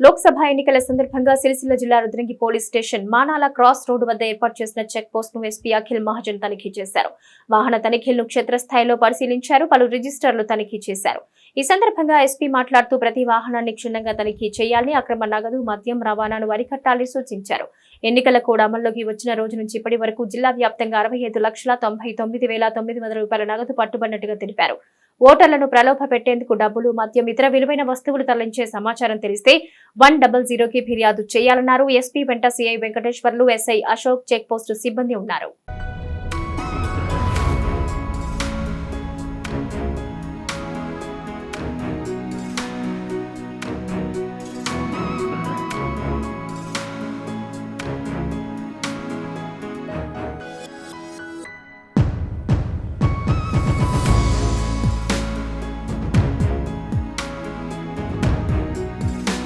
లోక్సభ ఎన్నికల సందర్భంగా సిరిసిల్ల జిల్లా Rudrangi police station Manala cross road వద్ద ఏర్పాటు చేసిన చెక్ పోస్ట్ ను ఎస్పీ అఖిల్ మహాజన్ తనిఖీ చేశారు. వాహన తనిఖీలను క్షేత్రస్థాయిలో పరిశీలించారు. పలు రిజిస్టర్లు తనిఖీ చేశారు. ఈ సందర్భంగా ఎస్పీ మాట్లాడుతూ ప్రతి వాహనాన్ని క్షుణ్ణంగా తనిఖీ చేయాలని, అక్రమ నగదు, మద్యం రవాణాను అరికట్టాలని సూచించారు. ఎన్నికల కోడ్ అమల్లోకి వచ్చిన రోజు నుంచి ఇప్పటి వరకు జిల్లా వ్యాప్తంగా 65,99,900 రూపాయల నగదు పట్టుబడినట్టుగా తెలిపారు. ఓటర్లను ప్రలోభ పెట్టేందుకు డబ్బులు, మద్యం, ఇతర విలువైన వస్తువులు తరలించే సమాచారం తెలిస్తే 100కి ఫిర్యాదు చేయాలన్నారు. ఎస్పీ వెంట CI Venkateswarlu, SI Ashok, check post సిబ్బంది ఉన్నారు.